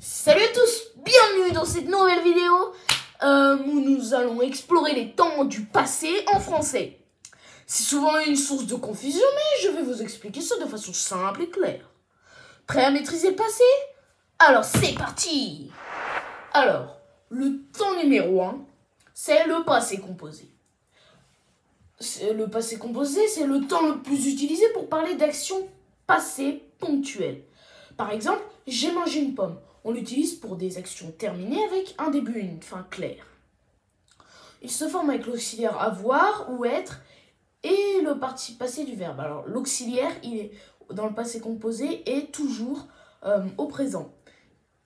Salut à tous, bienvenue dans cette nouvelle vidéo où nous allons explorer les temps du passé en français. C'est souvent une source de confusion, mais je vais vous expliquer ça de façon simple et claire. Prêt à maîtriser le passé? Alors c'est parti! Alors, le temps numéro 1, c'est le passé composé. Le passé composé, c'est le temps le plus utilisé pour parler d'actions passées ponctuelles. Par exemple, j'ai mangé une pomme. On l'utilise pour des actions terminées avec un début et une fin claire. Il se forme avec l'auxiliaire avoir ou être et le participe passé du verbe. Alors l'auxiliaire, il est dans le passé composé est toujours au présent.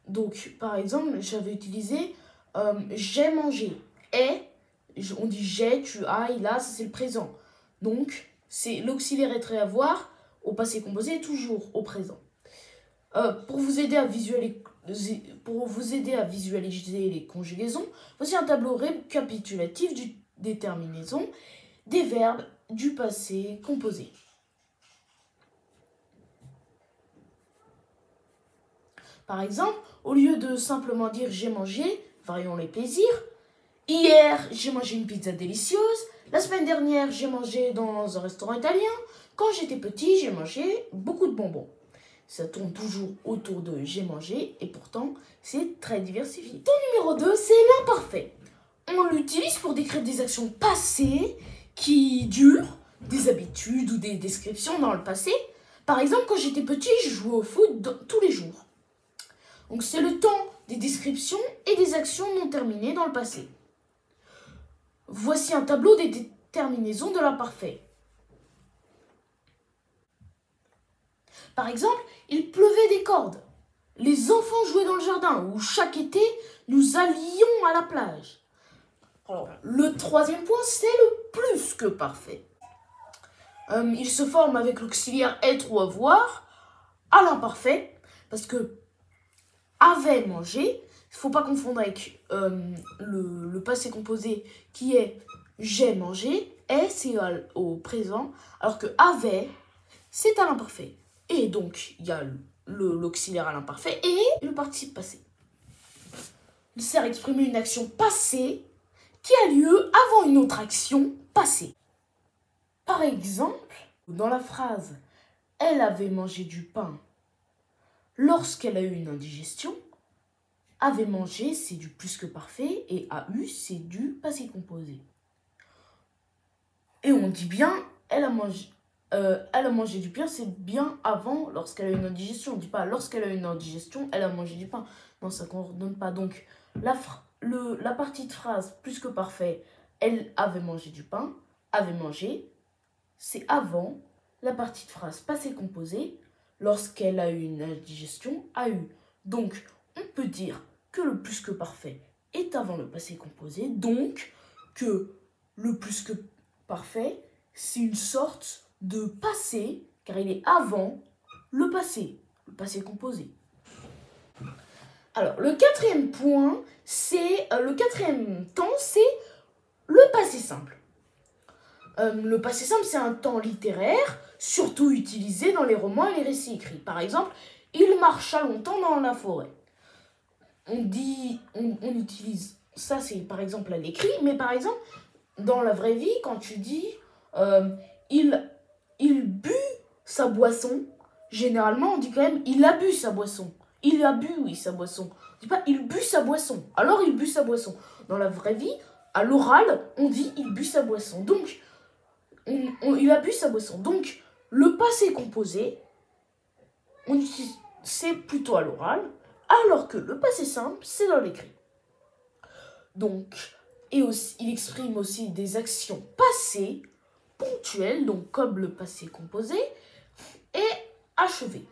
Donc par exemple, j'avais utilisé j'ai mangé. Et on dit j'ai, tu as, il a, ça c'est le présent. Donc c'est l'auxiliaire être et avoir au passé composé est toujours au présent. Pour vous aider à visualiser les conjugaisons, voici un tableau récapitulatif des terminaisons des verbes du passé composé. Par exemple, au lieu de simplement dire j'ai mangé, varions les plaisirs. Hier, j'ai mangé une pizza délicieuse. La semaine dernière, j'ai mangé dans un restaurant italien. Quand j'étais petit, j'ai mangé beaucoup de bonbons. Ça tourne toujours autour de j'ai mangé et pourtant c'est très diversifié. Temps numéro 2, c'est l'imparfait. On l'utilise pour décrire des actions passées qui durent, des habitudes ou des descriptions dans le passé. Par exemple, quand j'étais petit, je jouais au foot tous les jours. Donc c'est le temps des descriptions et des actions non terminées dans le passé. Voici un tableau des déterminaisons de l'imparfait. Par exemple, il pleuvait des cordes. Les enfants jouaient dans le jardin où chaque été, nous allions à la plage. Alors, le troisième point, c'est le plus que parfait. Il se forme avec l'auxiliaire être ou avoir à l'imparfait parce que avait mangé, il ne faut pas confondre avec le passé composé qui est j'ai mangé, est c'est au présent, alors que avait c'est à l'imparfait. Et donc, il y a l'auxiliaire à l'imparfait et le participe passé. Il sert à exprimer une action passée qui a lieu avant une autre action passée. Par exemple, dans la phrase « Elle avait mangé du pain lorsqu'elle a eu une indigestion », avait mangé, c'est du plus que parfait et a eu, c'est du passé composé. Et on dit bien « Elle a mangé du pain, c'est bien avant lorsqu'elle a eu une indigestion. On ne dit pas lorsqu'elle a eu une indigestion, elle a mangé du pain. Non, ça ne coordonne pas. Donc, la partie de phrase plus que parfait, elle avait mangé du pain, avait mangé, c'est avant la partie de phrase passé composé, lorsqu'elle a eu une indigestion, a eu. Donc, on peut dire que le plus que parfait est avant le passé composé, donc que le plus que parfait, c'est une sorte de passé, car il est avant le passé composé. Alors, le quatrième point, le quatrième temps, c'est le passé simple. Le passé simple, c'est un temps littéraire, surtout utilisé dans les romans et les récits écrits. Par exemple, il marcha longtemps dans la forêt. On utilise ça, c'est par exemple à l'écrit, mais par exemple, dans la vraie vie, quand tu dis il but sa boisson, généralement on dit quand même il a bu sa boisson. Il a bu, oui, sa boisson. On dit pas il but sa boisson. Alors il but sa boisson. Dans la vraie vie, à l'oral, on dit il but sa boisson. Donc, il a bu sa boisson. Donc, le passé composé, c'est plutôt à l'oral, alors que le passé simple, c'est dans l'écrit. Donc, et aussi, il exprime aussi des actions passées, ponctuelles, donc comme le passé composé, et achevé.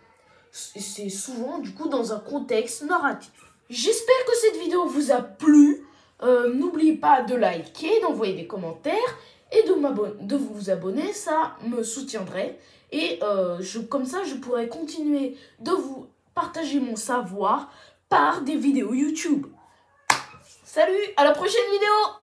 C'est souvent, du coup, dans un contexte narratif. J'espère que cette vidéo vous a plu. N'oubliez pas de liker, d'envoyer des commentaires et de vous abonner, ça me soutiendrait. Et comme ça, je pourrais continuer de vous partager mon savoir par des vidéos YouTube. Salut, à la prochaine vidéo!